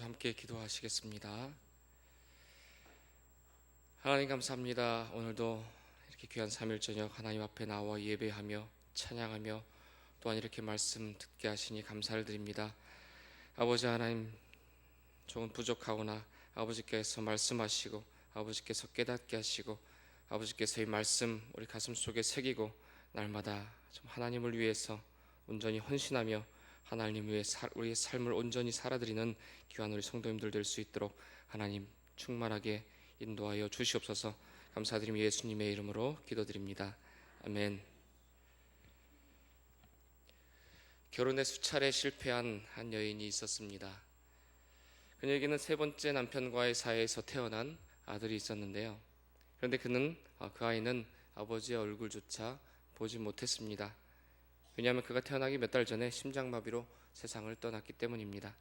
함께 기도하시겠습니다. 하나님 감사합니다. 오늘도 이렇게 귀한 3일 저녁 하나님 앞에 나와 예배하며 찬양하며 또한 이렇게 말씀 듣게 하시니 감사를 드립니다. 아버지 하나님, 조금 부족하거나 아버지께서 말씀하시고 아버지께서 깨닫게 하시고 아버지께서 이 말씀 우리 가슴 속에 새기고 날마다 좀 하나님을 위해서 온전히 헌신하며 하나님 위해 우리의 삶을 온전히 살아드리는 귀한 우리 성도님들 될 수 있도록 하나님 충만하게 인도하여 주시옵소서. 감사드리며 예수님의 이름으로 기도드립니다. 아멘. 결혼에 수차례 실패한 한 여인이 있었습니다. 그녀에게는 세 번째 남편과의 사이에서 태어난 아들이 있었는데요. 그런데 그 아이는 아버지의 얼굴조차 보지 못했습니다. 왜냐하면 그가 태어나기 몇 달 전에 심장마비로 세상을 떠났기 때문입니다.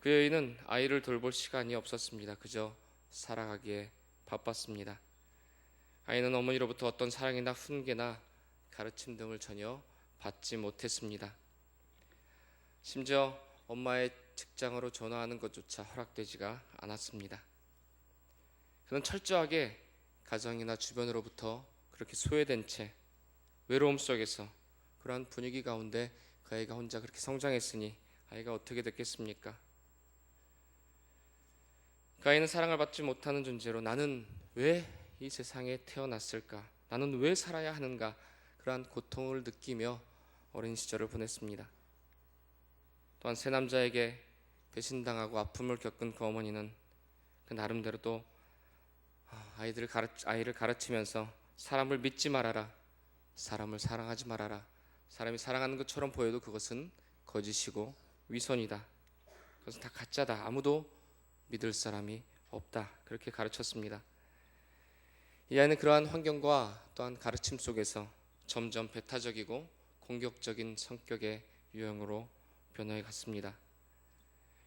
그 여인은 아이를 돌볼 시간이 없었습니다. 그저 살아가기에 바빴습니다. 아이는 어머니로부터 어떤 사랑이나 훈계나 가르침 등을 전혀 받지 못했습니다. 심지어 엄마의 직장으로 전화하는 것조차 허락되지가 않았습니다. 그는 철저하게 가정이나 주변으로부터 그렇게 소외된 채 외로움 속에서 그러한 분위기 가운데 그 아이가 혼자 그렇게 성장했으니 아이가 어떻게 됐겠습니까? 그 아이는 사랑을 받지 못하는 존재로 나는 왜 이 세상에 태어났을까? 나는 왜 살아야 하는가? 그러한 고통을 느끼며 어린 시절을 보냈습니다. 또한 세 남자에게 배신당하고 아픔을 겪은 그 어머니는 그 나름대로 또 아이를 가르치면서 사람을 믿지 말아라, 사람을 사랑하지 말아라, 사람이 사랑하는 것처럼 보여도 그것은 거짓이고 위선이다, 그것은 다 가짜다, 아무도 믿을 사람이 없다, 그렇게 가르쳤습니다. 이 아이는 그러한 환경과 또한 가르침 속에서 점점 배타적이고 공격적인 성격의 유형으로 변화해 갔습니다.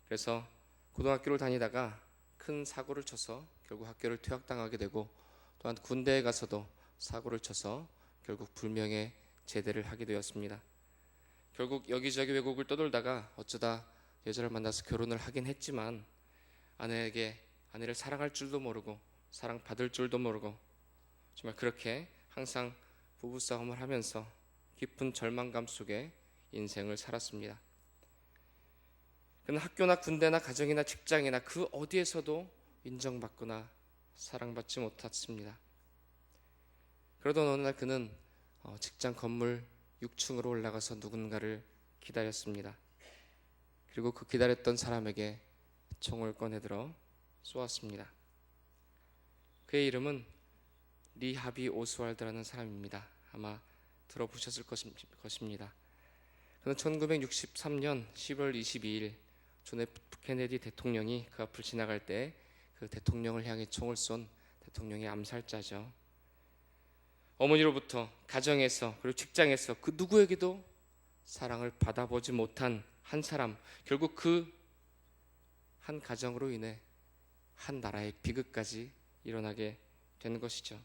그래서 고등학교를 다니다가 큰 사고를 쳐서 결국 학교를 퇴학당하게 되고, 또한 군대에 가서도 사고를 쳐서 결국 불명예 제대를 하게 되었습니다. 결국 여기저기 외국을 떠돌다가 어쩌다 여자를 만나서 결혼을 하긴 했지만 아내를 사랑할 줄도 모르고 사랑받을 줄도 모르고 정말 그렇게 항상 부부싸움을 하면서 깊은 절망감 속에 인생을 살았습니다. 그는 학교나 군대나 가정이나 직장이나 그 어디에서도 인정받거나 사랑받지 못했습니다. 그러던 어느 날 그는 직장 건물 6층으로 올라가서 누군가를 기다렸습니다. 그리고 그 기다렸던 사람에게 총을 꺼내들어 쏘았습니다. 그의 이름은 리하비 오스왈드라는 사람입니다. 아마 들어보셨을 것입니다. 그는 1963년 10월 22일 존 F 케네디 대통령이 그 앞을 지나갈 때 그 대통령을 향해 총을 쏜 대통령의 암살자죠. 어머니로부터, 가정에서, 그리고 직장에서 그 누구에게도 사랑을 받아보지 못한 한 사람, 결국 그 한 가정으로 인해 한 나라의 비극까지 일어나게 된 것이죠.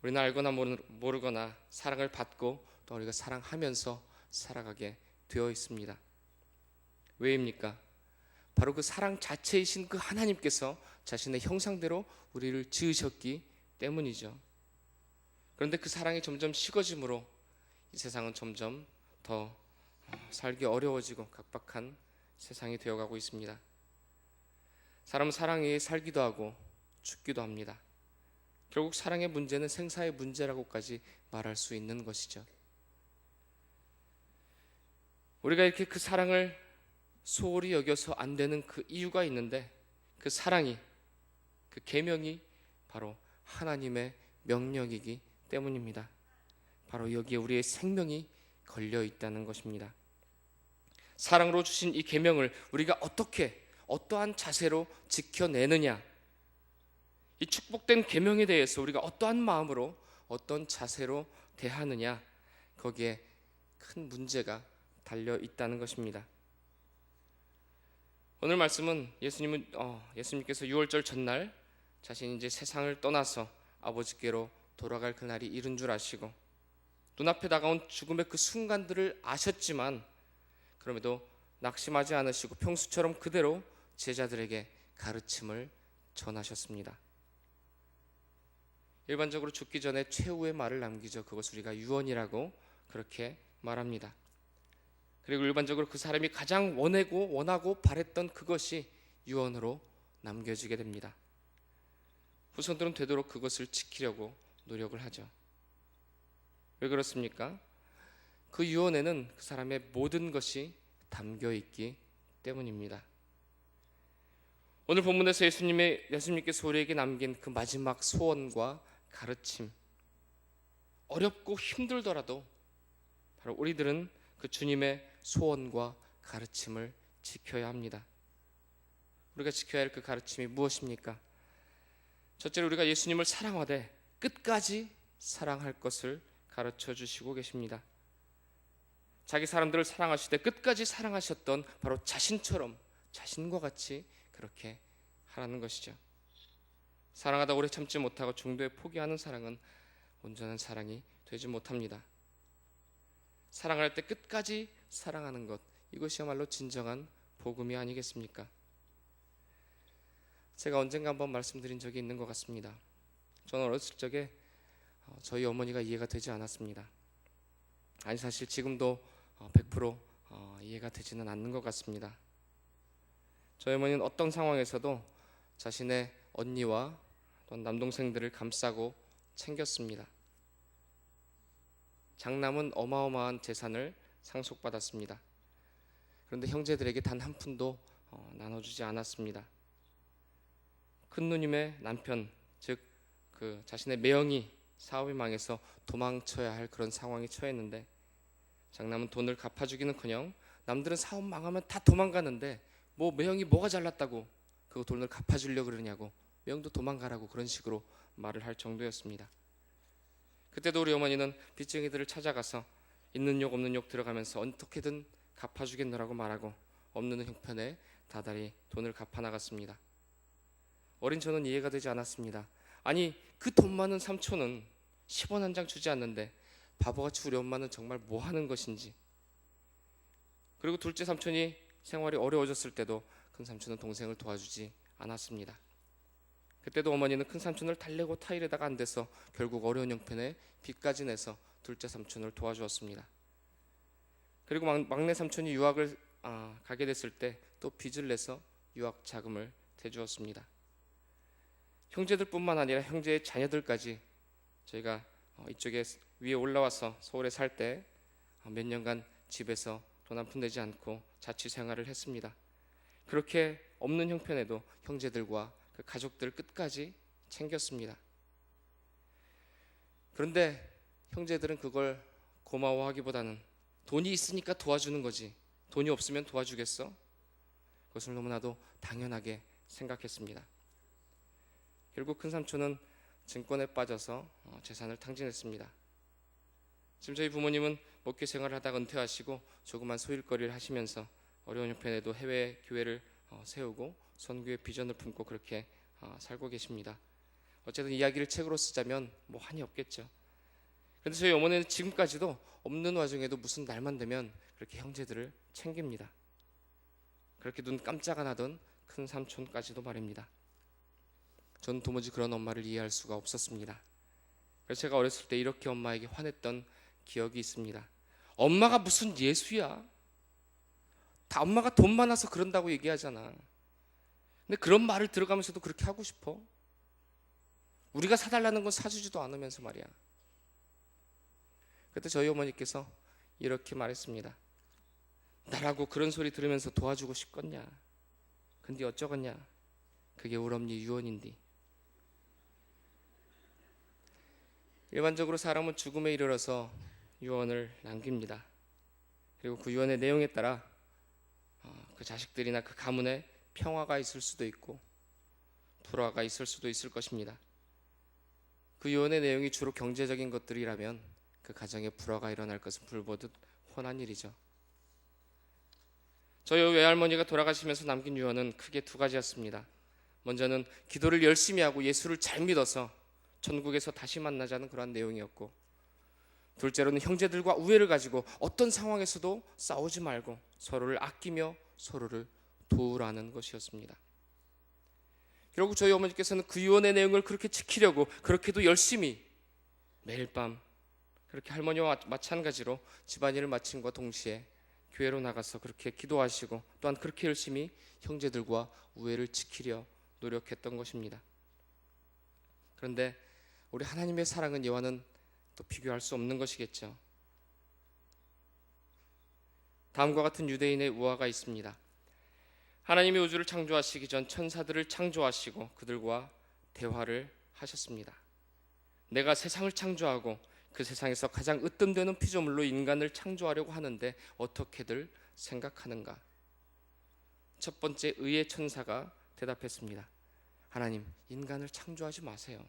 우리는 알거나 모르거나 사랑을 받고 또 우리가 사랑하면서 살아가게 되어 있습니다. 왜입니까? 바로 그 사랑 자체이신 그 하나님께서 자신의 형상대로 우리를 지으셨기 때문이죠. 그런데 그 사랑이 점점 식어짐으로 이 세상은 점점 더 살기 어려워지고 각박한 세상이 되어가고 있습니다. 사람은 사랑 위에 살기도 하고 죽기도 합니다. 결국 사랑의 문제는 생사의 문제라고까지 말할 수 있는 것이죠. 우리가 이렇게 그 사랑을 소홀히 여겨서 안 되는 그 이유가 있는데, 그 사랑이, 그 계명이 바로 하나님의 명령이기 때문입니다. 바로 여기에 우리의 생명이 걸려 있다는 것입니다. 사랑으로 주신 이 계명을 우리가 어떠한 자세로 지켜내느냐, 이 축복된 계명에 대해서 우리가 어떠한 마음으로 어떤 자세로 대하느냐, 거기에 큰 문제가 달려 있다는 것입니다. 오늘 말씀은 예수님께서 유월절 전날 자신이 이제 세상을 떠나서 아버지께로 돌아갈 그날이 이른 줄 아시고 눈앞에 다가온 죽음의 그 순간들을 아셨지만 그럼에도 낙심하지 않으시고 평소처럼 그대로 제자들에게 가르침을 전하셨습니다. 일반적으로 죽기 전에 최후의 말을 남기죠. 그것을 우리가 유언이라고 그렇게 말합니다. 그리고 일반적으로 그 사람이 가장 원하고 바랬던 그것이 유언으로 남겨지게 됩니다. 후손들은 되도록 그것을 지키려고 노력을 하죠. 왜 그렇습니까? 그 유언에는 그 사람의 모든 것이 담겨 있기 때문입니다. 오늘 본문에서 예수님께서 우리에게 남긴 그 마지막 소원과 가르침, 어렵고 힘들더라도 바로 우리들은 그 주님의 소원과 가르침을 지켜야 합니다. 우리가 지켜야 할 그 가르침이 무엇입니까? 첫째로 우리가 예수님을 사랑하되 끝까지 사랑할 것을 가르쳐 주시고 계십니다. 자기 사람들을 사랑하실 때 끝까지 사랑하셨던 바로 자신과 같이 그렇게 하라는 것이죠. 사랑하다 오래 참지 못하고 중도에 포기하는 사랑은 온전한 사랑이 되지 못합니다. 사랑할 때 끝까지 사랑하는 것, 이것이야말로 진정한 복음이 아니겠습니까? 제가 언젠가 한번 말씀드린 적이 있는 것 같습니다. 저는 어렸을 적에 저희 어머니가 이해가 되지 않았습니다. 아니 사실 지금도 100% 이해가 되지는 않는 것 같습니다. 저희 어머니는 어떤 상황에서도 자신의 언니와 또는 남동생들을 감싸고 챙겼습니다. 장남은 어마어마한 재산을 상속받았습니다. 그런데 형제들에게 단 한 푼도 나눠주지 않았습니다. 큰 누님의 남편, 즉 그 자신의 매형이 사업이 망해서 도망쳐야 할 그런 상황에 처했는데 장남은 돈을 갚아주기는커녕 남들은 사업 망하면 다 도망가는데 뭐 매형이 뭐가 잘났다고 그 돈을 갚아주려고 그러냐고, 매형도 도망가라고 그런 식으로 말을 할 정도였습니다. 그때도 우리 어머니는 빚쟁이들을 찾아가서 있는 욕 없는 욕 들어가면서 어떻게든 갚아주겠노라고 말하고 없는 형편에 다달이 돈을 갚아 나갔습니다. 어린 저는 이해가 되지 않았습니다. 아니 그 돈 많은 삼촌은 10원 한 장 주지 않는데 바보같이 우리 엄마는 정말 뭐 하는 것인지. 그리고 둘째 삼촌이 생활이 어려워졌을 때도 큰 삼촌은 동생을 도와주지 않았습니다. 그때도 어머니는 큰 삼촌을 달래고 타일에다가 안 돼서 결국 어려운 형편에 빚까지 내서 둘째 삼촌을 도와주었습니다. 그리고 막내 삼촌이 유학을 가게 됐을 때 또 빚을 내서 유학 자금을 대주었습니다. 형제들뿐만 아니라 형제의 자녀들까지 저희가 이쪽에 위에 올라와서 서울에 살 때 몇 년간 집에서 돈 한 푼 내지 않고 자취 생활을 했습니다. 그렇게 없는 형편에도 형제들과 그 가족들 끝까지 챙겼습니다. 그런데 형제들은 그걸 고마워하기보다는 돈이 있으니까 도와주는 거지 돈이 없으면 도와주겠어? 그것을 너무나도 당연하게 생각했습니다. 결국 큰 삼촌은 증권에 빠져서 재산을 탕진했습니다. 지금 저희 부모님은 목회 생활을 하다가 은퇴하시고 조그만 소일거리를 하시면서 어려운 형편에도 해외 교회를 세우고 선교의 비전을 품고 그렇게 살고 계십니다. 어쨌든 이야기를 책으로 쓰자면 뭐 한이 없겠죠. 그런데 저희 어머니는 지금까지도 없는 와중에도 무슨 날만 되면 그렇게 형제들을 챙깁니다. 그렇게 눈 깜짝 안 하던 큰 삼촌까지도 말입니다. 저는 도무지 그런 엄마를 이해할 수가 없었습니다. 그래서 제가 어렸을 때 이렇게 엄마에게 화냈던 기억이 있습니다. 엄마가 무슨 예수야? 다 엄마가 돈 많아서 그런다고 얘기하잖아. 근데 그런 말을 들어가면서도 그렇게 하고 싶어? 우리가 사달라는 건 사주지도 않으면서 말이야. 그때 저희 어머니께서 이렇게 말했습니다. 나라고 그런 소리 들으면서 도와주고 싶겠냐? 근데 어쩌겠냐? 그게 우리 엄니 유언인디. 일반적으로 사람은 죽음에 이르러서 유언을 남깁니다. 그리고 그 유언의 내용에 따라 그 자식들이나 그 가문에 평화가 있을 수도 있고 불화가 있을 수도 있을 것입니다. 그 유언의 내용이 주로 경제적인 것들이라면 그 가정에 불화가 일어날 것은 불보듯 뻔한 일이죠. 저희 외할머니가 돌아가시면서 남긴 유언은 크게 두 가지였습니다. 먼저는 기도를 열심히 하고 예수를 잘 믿어서 천국에서 다시 만나자는 그러한 내용이었고, 둘째로는 형제들과 우애를 가지고 어떤 상황에서도 싸우지 말고 서로를 아끼며 서로를 도우라는 것이었습니다. 결국 저희 어머니께서는 그 유언의 내용을 그렇게 지키려고 그렇게도 열심히 매일 밤 그렇게 할머니와 마찬가지로 집안일을 마침과 동시에 교회로 나가서 그렇게 기도하시고 또한 그렇게 열심히 형제들과 우애를 지키려 노력했던 것입니다. 그런데 우리 하나님의 사랑은 이와는 또 비교할 수 없는 것이겠죠. 다음과 같은 유대인의 우화가 있습니다. 하나님이 우주를 창조하시기 전 천사들을 창조하시고 그들과 대화를 하셨습니다. 내가 세상을 창조하고 그 세상에서 가장 으뜸되는 피조물로 인간을 창조하려고 하는데 어떻게들 생각하는가? 첫 번째 의의 천사가 대답했습니다. 하나님, 인간을 창조하지 마세요.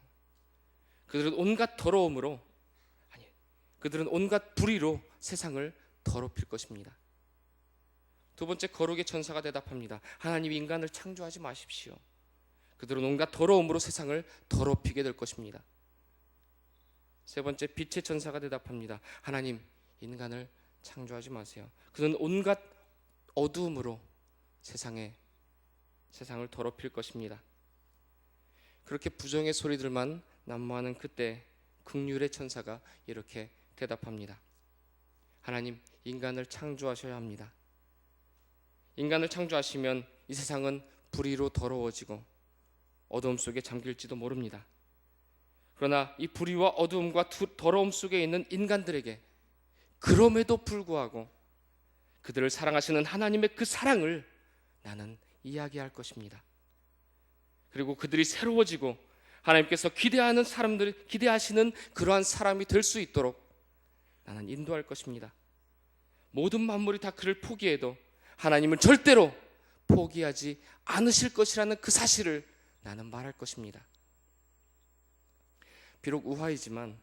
그들은 온갖 더러움으로, 그들은 온갖 불의로 세상을 더럽힐 것입니다. 두 번째 거룩의 천사가 대답합니다. 하나님, 인간을 창조하지 마십시오. 그들은 온갖 더러움으로 세상을 더럽히게 될 것입니다. 세 번째 빛의 천사가 대답합니다. 하나님, 인간을 창조하지 마세요. 그는 온갖 어두움으로 세상을 더럽힐 것입니다. 그렇게 부정의 소리들만 난무하는 그때 긍휼의 천사가 이렇게 대답합니다. 하나님, 인간을 창조하셔야 합니다. 인간을 창조하시면 이 세상은 불의로 더러워지고 어두움 속에 잠길지도 모릅니다. 그러나 이 불의와 어두움과 더러움 속에 있는 인간들에게 그럼에도 불구하고 그들을 사랑하시는 하나님의 그 사랑을 나는 이야기할 것입니다. 그리고 그들이 새로워지고 하나님께서 기대하시는 그러한 사람이 될 수 있도록 나는 인도할 것입니다. 모든 만물이 다 그를 포기해도 하나님은 절대로 포기하지 않으실 것이라는 그 사실을 나는 말할 것입니다. 비록 우화이지만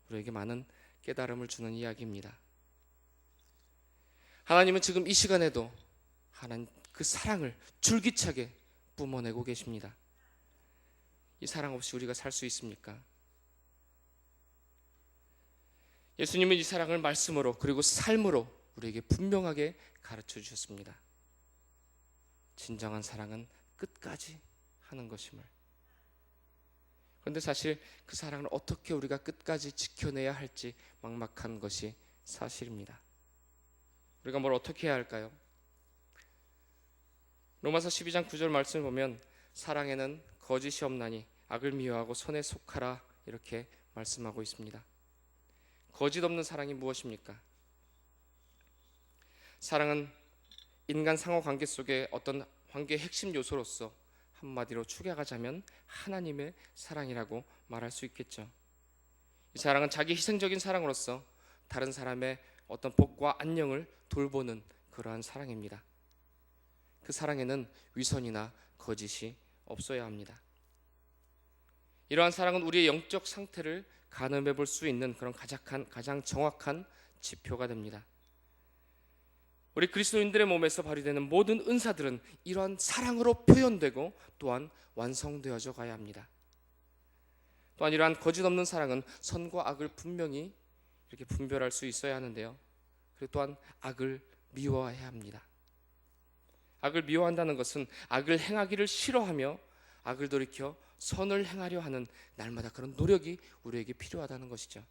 우리에게 많은 깨달음을 주는 이야기입니다. 하나님은 지금 이 시간에도 하나님 그 사랑을 줄기차게 뿜어내고 계십니다. 이 사랑 없이 우리가 살 수 있습니까? 예수님은 이 사랑을 말씀으로 그리고 삶으로 우리에게 분명하게 가르쳐 주셨습니다. 진정한 사랑은 끝까지 하는 것임을. 그런데 사실 그 사랑을 어떻게 우리가 끝까지 지켜내야 할지 막막한 것이 사실입니다. 우리가 뭘 어떻게 해야 할까요? 로마서 12장 9절 말씀을 보면 사랑에는 거짓이 없나니 악을 미워하고 선에 속하라 이렇게 말씀하고 있습니다. 거짓 없는 사랑이 무엇입니까? 사랑은 인간 상호관계 속에 어떤 관계의 핵심 요소로서 한마디로 축약하자면 하나님의 사랑이라고 말할 수 있겠죠. 이 사랑은 자기 희생적인 사랑으로서 다른 사람의 어떤 복과 안녕을 돌보는 그러한 사랑입니다. 그 사랑에는 위선이나 거짓이 없어야 합니다. 이러한 사랑은 우리의 영적 상태를 가늠해 볼 수 있는 그런 가장 정확한 지표가 됩니다. 우리 그리스도인들의 몸에서 발휘되는 모든 은사들은 이러한 사랑으로 표현되고 또한 완성되어져 가야 합니다. 또한 이러한 거짓 없는 사랑은 선과 악을 분명히 이렇게 분별할 수 있어야 하는데요. 그리고 또한 악을 미워해야 합니다. 악을 미워한다는 것은 악을 행하기를 싫어하며 악을 돌이켜 선을 행하려 하는 날마다 그런 노력이 우리에게 필요하다는 것이죠.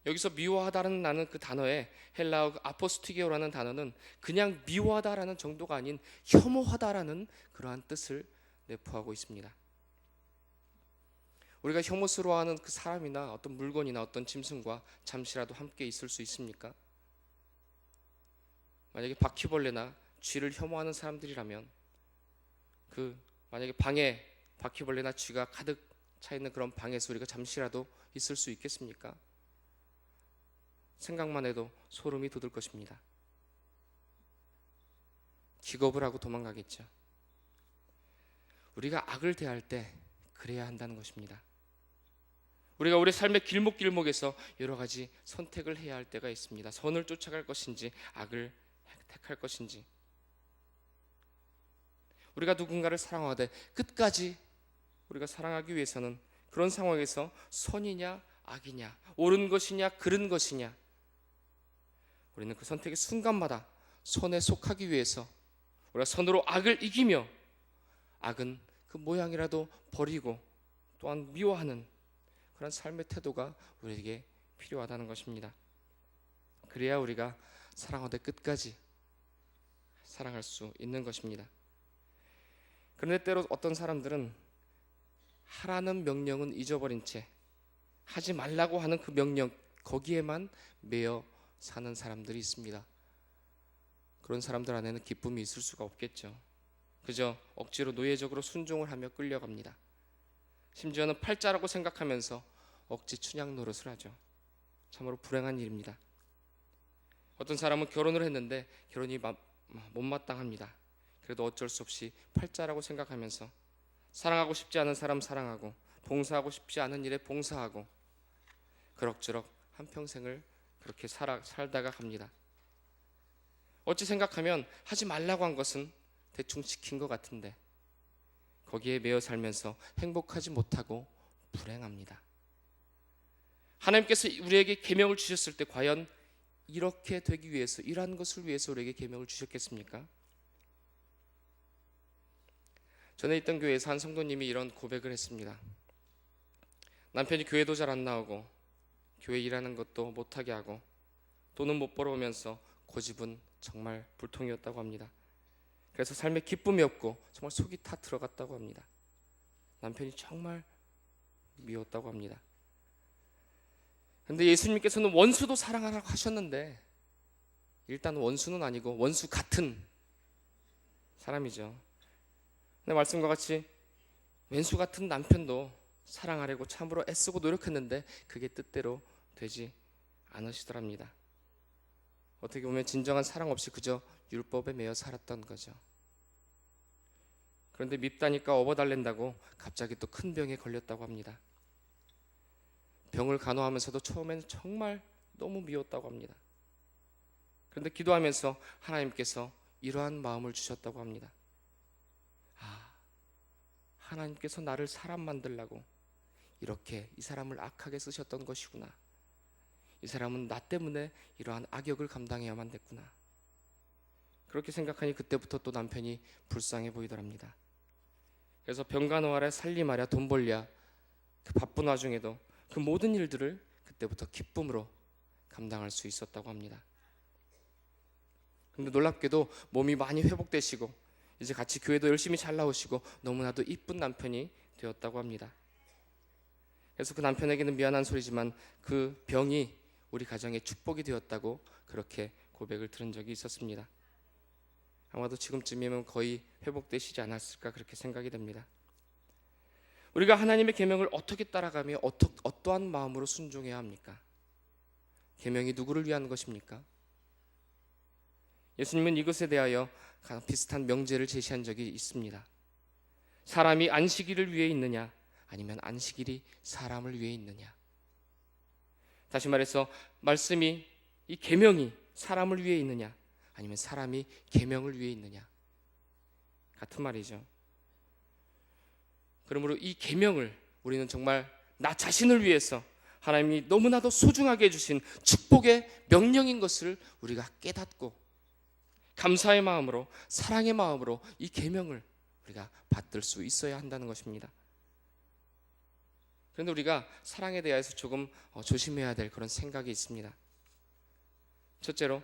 여기서 미워하다는 나는 그 단어에 헬라어 아포스티게오라는 단어는 그냥 미워하다라는 정도가 아닌 혐오하다라는 그러한 뜻을 내포하고 있습니다. 우리가 혐오스러워하는 그 사람이나 어떤 물건이나 어떤 짐승과 잠시라도 함께 있을 수 있습니까? 만약에 바퀴벌레나 쥐를 혐오하는 사람들이라면 만약에 방에 바퀴벌레나 쥐가 가득 차 있는 그런 방에서 우리가 잠시라도 있을 수 있겠습니까? 생각만 해도 소름이 돋을 것입니다. 기겁을 하고 도망가겠죠. 우리가 악을 대할 때 그래야 한다는 것입니다. 우리가 우리 삶의 길목길목에서 여러 가지 선택을 해야 할 때가 있습니다. 선을 쫓아갈 것인지 악을 택할 것인지. 우리가 누군가를 사랑하되 끝까지 우리가 사랑하기 위해서는 그런 상황에서 선이냐 악이냐 옳은 것이냐 그른 것이냐 우리는 그 선택의 순간마다 선에 속하기 위해서 우리가 선으로 악을 이기며 악은 그 모양이라도 버리고 또한 미워하는 그런 삶의 태도가 우리에게 필요하다는 것입니다. 그래야 우리가 사랑하되 끝까지 사랑할 수 있는 것입니다. 그런데 때로 어떤 사람들은 하라는 명령은 잊어버린 채 하지 말라고 하는 그 명령 거기에만 매여 사는 사람들이 있습니다. 그런 사람들 안에는 기쁨이 있을 수가 없겠죠. 그저 억지로 노예적으로 순종을 하며 끌려갑니다. 심지어는 팔자라고 생각하면서 억지 춘향 노릇을 하죠. 참으로 불행한 일입니다. 어떤 사람은 결혼을 했는데 결혼이 못마땅합니다. 그래도 어쩔 수 없이 팔자라고 생각하면서 사랑하고 싶지 않은 사람 사랑하고 봉사하고 싶지 않은 일에 봉사하고 그럭저럭 한평생을 그렇게 살다가 갑니다. 어찌 생각하면 하지 말라고 한 것은 대충 지킨 것 같은데 거기에 매여 살면서 행복하지 못하고 불행합니다. 하나님께서 우리에게 계명을 주셨을 때 과연 이렇게 되기 위해서 이러한 것을 위해서 우리에게 계명을 주셨겠습니까? 전에 있던 교회에서 한 성도님이 이런 고백을 했습니다. 남편이 교회도 잘 안 나오고 교회 일하는 것도 못하게 하고 돈은 못 벌어오면서 고집은 정말 불통이었다고 합니다. 그래서 삶에 기쁨이 없고 정말 속이 타 들어갔다고 합니다. 남편이 정말 미웠다고 합니다. 그런데 예수님께서는 원수도 사랑하라고 하셨는데 일단 원수는 아니고 원수 같은 사람이죠. 근데 말씀과 같이 왼수 같은 남편도 사랑하려고 참으로 애쓰고 노력했는데 그게 뜻대로 되지 않으시더랍니다. 어떻게 보면 진정한 사랑 없이 그저 율법에 매여 살았던 거죠. 그런데 밉다니까 업어달랜다고 갑자기 또 큰 병에 걸렸다고 합니다. 병을 간호하면서도 처음에는 정말 너무 미웠다고 합니다. 그런데 기도하면서 하나님께서 이러한 마음을 주셨다고 합니다. 하나님께서 나를 사람 만들라고 이렇게 이 사람을 악하게 쓰셨던 것이구나. 이 사람은 나 때문에 이러한 악역을 감당해야만 됐구나. 그렇게 생각하니 그때부터 또 남편이 불쌍해 보이더랍니다. 그래서 병간호하랴 살림하랴 돈 벌랴 그 바쁜 와중에도 그 모든 일들을 그때부터 기쁨으로 감당할 수 있었다고 합니다. 그런데 놀랍게도 몸이 많이 회복되시고 이제 같이 교회도 열심히 잘 나오시고 너무나도 이쁜 남편이 되었다고 합니다. 그래서 그 남편에게는 미안한 소리지만 그 병이 우리 가정의 축복이 되었다고 그렇게 고백을 들은 적이 있었습니다. 아마도 지금쯤이면 거의 회복되시지 않았을까 그렇게 생각이 됩니다. 우리가 하나님의 계명을 어떻게 따라가며 어떠한 마음으로 순종해야 합니까? 계명이 누구를 위한 것입니까? 예수님은 이것에 대하여 비슷한 명제를 제시한 적이 있습니다. 사람이 안식일을 위해 있느냐 아니면 안식일이 사람을 위해 있느냐. 다시 말해서 말씀이 이 계명이 사람을 위해 있느냐 아니면 사람이 계명을 위해 있느냐 같은 말이죠. 그러므로 이 계명을 우리는 정말 나 자신을 위해서 하나님이 너무나도 소중하게 해주신 축복의 명령인 것을 우리가 깨닫고 감사의 마음으로 사랑의 마음으로 이 계명을 우리가 받들 수 있어야 한다는 것입니다. 그런데 우리가 사랑에 대해서 조금 조심해야 될 그런 생각이 있습니다. 첫째로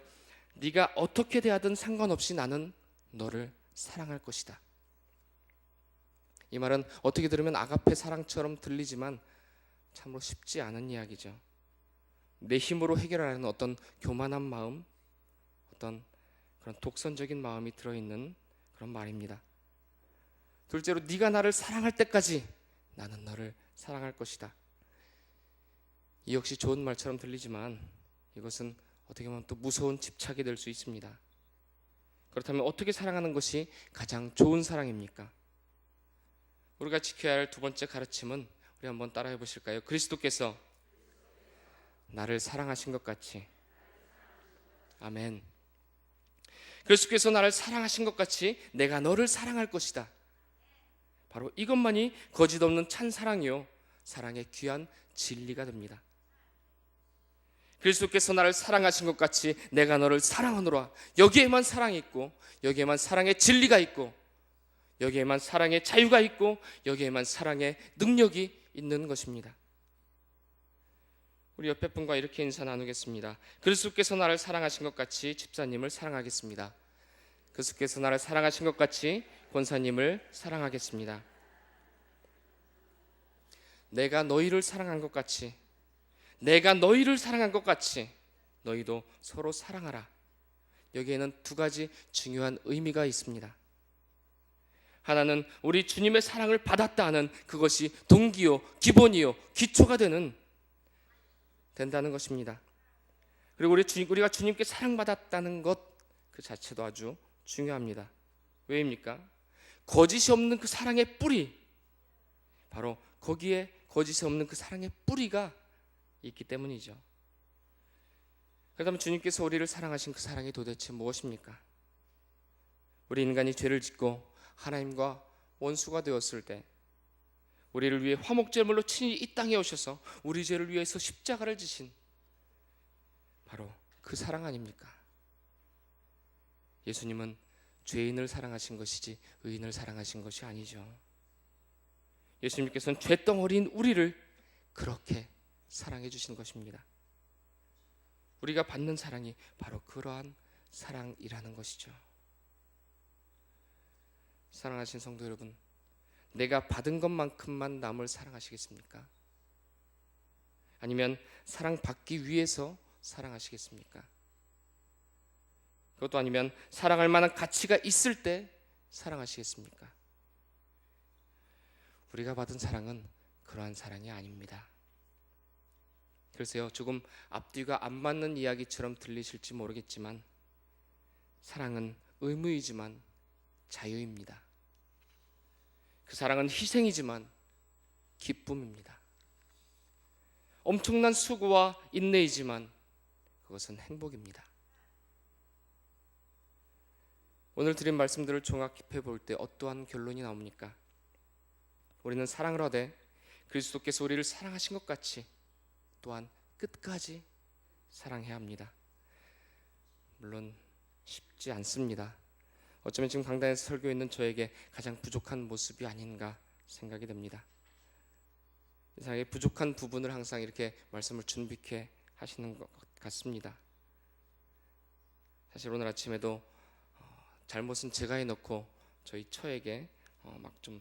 네가 어떻게 대하든 상관없이 나는 너를 사랑할 것이다. 이 말은 어떻게 들으면 아가페 사랑처럼 들리지만 참으로 쉽지 않은 이야기죠. 내 힘으로 해결하려는 어떤 교만한 마음, 어떤 그런 독선적인 마음이 들어있는 그런 말입니다. 둘째로 네가 나를 사랑할 때까지 나는 너를 사랑할 것이다. 이 역시 좋은 말처럼 들리지만 이것은 어떻게 보면 또 무서운 집착이 될 수 있습니다. 그렇다면 어떻게 사랑하는 것이 가장 좋은 사랑입니까? 우리가 지켜야 할 두 번째 가르침은 우리 한번 따라해 보실까요? 그리스도께서 나를 사랑하신 것 같이. 아멘. 그리스도께서 나를 사랑하신 것 같이 내가 너를 사랑할 것이다. 바로 이것만이 거짓없는 찬 사랑이요 사랑의 귀한 진리가 됩니다. 그리스도께서 나를 사랑하신 것 같이 내가 너를 사랑하노라. 여기에만 사랑이 있고, 여기에만 사랑의 진리가 있고, 여기에만 사랑의 자유가 있고, 여기에만 사랑의 능력이 있는 것입니다. 우리 옆에 분과 이렇게 인사 나누겠습니다. 그리스도께서 나를 사랑하신 것 같이 집사님을 사랑하겠습니다. 그리스도께서 나를 사랑하신 것 같이 권사님을 사랑하겠습니다. 내가 너희를 사랑한 것 같이, 내가 너희를 사랑한 것 같이 너희도 서로 사랑하라. 여기에는 두 가지 중요한 의미가 있습니다. 하나는 우리 주님의 사랑을 받았다 하는 그것이 동기요, 기본이요, 기초가 된다는 것입니다. 그리고 우리가 주님께 사랑받았다는 것 그 자체도 아주 중요합니다. 왜입니까? 거짓이 없는 그 사랑의 뿌리, 바로 거기에 거짓이 없는 그 사랑의 뿌리가 있기 때문이죠. 그렇다면 주님께서 우리를 사랑하신 그 사랑이 도대체 무엇입니까? 우리 인간이 죄를 짓고 하나님과 원수가 되었을 때 우리를 위해 화목제물로 친히 이 땅에 오셔서 우리 죄를 위해서 십자가를 지신 바로 그 사랑 아닙니까? 예수님은 죄인을 사랑하신 것이지 의인을 사랑하신 것이 아니죠. 예수님께서는 죄덩어리인 우리를 그렇게 사랑해 주신 것입니다. 우리가 받는 사랑이 바로 그러한 사랑이라는 것이죠. 사랑하신 성도 여러분, 내가 받은 것만큼만 남을 사랑하시겠습니까? 아니면 사랑받기 위해서 사랑하시겠습니까? 그것도 아니면 사랑할 만한 가치가 있을 때 사랑하시겠습니까? 우리가 받은 사랑은 그러한 사랑이 아닙니다. 글쎄요, 조금 앞뒤가 안 맞는 이야기처럼 들리실지 모르겠지만 사랑은 의무이지만 자유입니다. 그 사랑은 희생이지만 기쁨입니다. 엄청난 수고와 인내이지만 그것은 행복입니다. 오늘 드린 말씀들을 종합해 볼 때 어떠한 결론이 나옵니까? 우리는 사랑을 하되 그리스도께서 우리를 사랑하신 것 같이 또한 끝까지 사랑해야 합니다. 물론 쉽지 않습니다. 어쩌면 지금 강단에서 설교에 있는 저에게 가장 부족한 모습이 아닌가 생각이 됩니다. 이상하게 부족한 부분을 항상 이렇게 말씀을 준비케 하시는 것 같습니다. 사실 오늘 아침에도 잘못은 제가 해놓고 저희 처에게 막 좀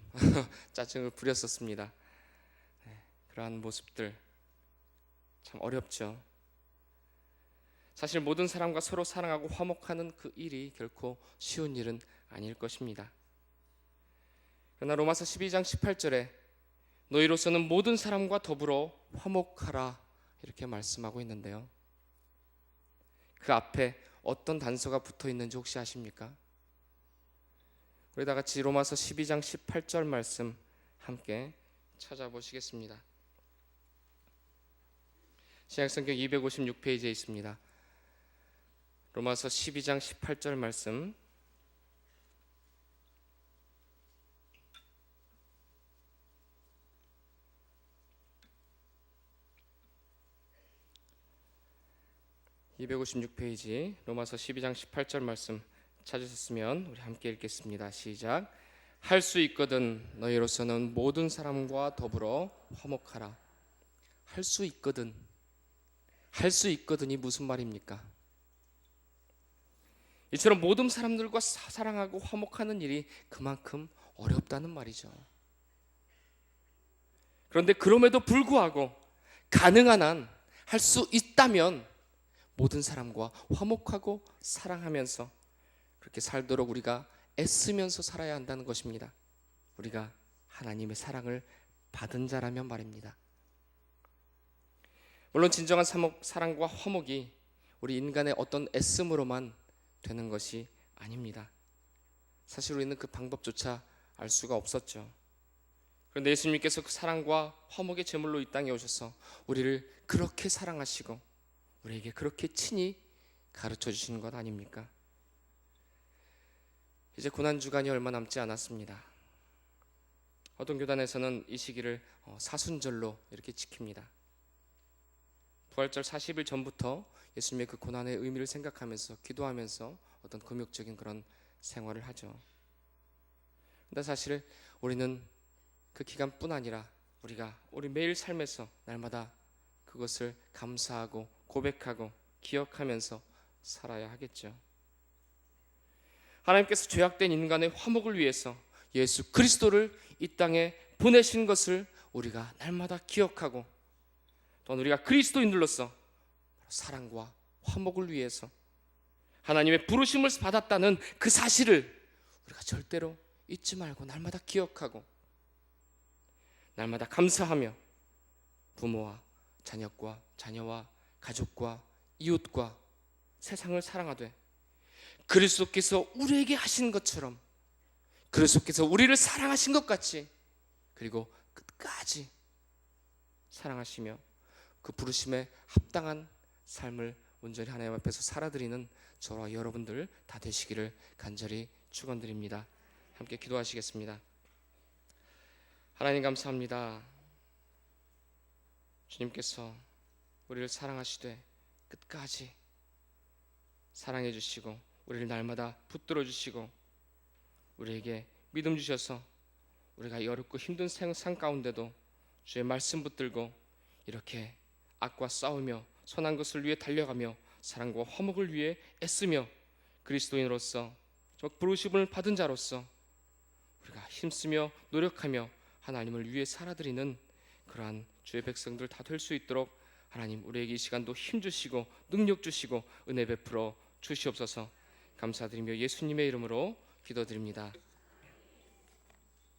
짜증을 부렸었습니다. 그러한 모습들 참 어렵죠. 사실 모든 사람과 서로 사랑하고 화목하는 그 일이 결코 쉬운 일은 아닐 것입니다. 그러나 로마서 12장 18절에 너희로서는 모든 사람과 더불어 화목하라 이렇게 말씀하고 있는데요. 그 앞에 어떤 단서가 붙어 있는지 혹시 아십니까? 우리 다 같이 로마서 12장 18절 말씀 함께 찾아보시겠습니다. 신약성경 256페이지에 있습니다. 로마서 12장 18절 말씀 (256페이지) 로마서 12장 18절 말씀 찾으셨으면 우리 함께 읽겠습니다. 시작. 할 수 있거든 너희로서는 모든 사람과 더불어 화목하라. 할 수 있거든. 할 수 있거든이 무슨 말입니까? 이처럼 모든 사람들과 사랑하고 화목하는 일이 그만큼 어렵다는 말이죠. 그런데 그럼에도 불구하고 가능한 한 할 수 있다면 모든 사람과 화목하고 사랑하면서 그렇게 살도록 우리가 애쓰면서 살아야 한다는 것입니다. 우리가 하나님의 사랑을 받은 자라면 말입니다. 물론 진정한 사랑과 화목이 우리 인간의 어떤 애씀으로만 되는 것이 아닙니다. 사실 우리는 그 방법조차 알 수가 없었죠. 그런데 예수님께서 그 사랑과 화목의 제물로 이 땅에 오셔서 우리를 그렇게 사랑하시고 우리에게 그렇게 친히 가르쳐 주시는 것 아닙니까? 이제 고난주간이 얼마 남지 않았습니다. 어떤 교단에서는 이 시기를 사순절로 이렇게 지킵니다. 부활절 40일 전부터 예수님의 그 고난의 의미를 생각하면서 기도하면서 어떤 금욕적인 그런 생활을 하죠. 근데 사실 우리는 그 기간뿐 아니라 우리 매일 삶에서 날마다 그것을 감사하고 고백하고 기억하면서 살아야 하겠죠. 하나님께서 죄악된 인간의 화목을 위해서 예수 그리스도를 이 땅에 보내신 것을 우리가 날마다 기억하고, 또한 우리가 그리스도인들로서 사랑과 화목을 위해서 하나님의 부르심을 받았다는 그 사실을 우리가 절대로 잊지 말고 날마다 기억하고, 날마다 감사하며 부모와 자녀와 가족과 이웃과 세상을 사랑하되 그리스도께서 우리에게 하신 것처럼, 그리스도께서 우리를 사랑하신 것 같이, 그리고 끝까지 사랑하시며 그 부르심에 합당한 삶을 온전히 하나님 앞에서 살아드리는 저와 여러분들 다 되시기를 간절히 축원드립니다. 함께 기도하시겠습니다. 하나님 감사합니다. 주님께서 우리를 사랑하시되 끝까지 사랑해 주시고 우리를 날마다 붙들어 주시고 우리에게 믿음 주셔서 우리가 이 어렵고 힘든 상 가운데도 주의 말씀 붙들고 이렇게 악과 싸우며 선한 것을 위해 달려가며 사랑과 화목을 위해 애쓰며 그리스도인으로서 부르심을 받은 자로서 우리가 힘쓰며 노력하며 하나님을 위해 살아드리는 그러한 주의 백성들 다 될 수 있도록 하나님 우리에게 이 시간도 힘 주시고 능력 주시고 은혜 베풀어 주시옵소서. 감사드리며 예수님의 이름으로 기도드립니다.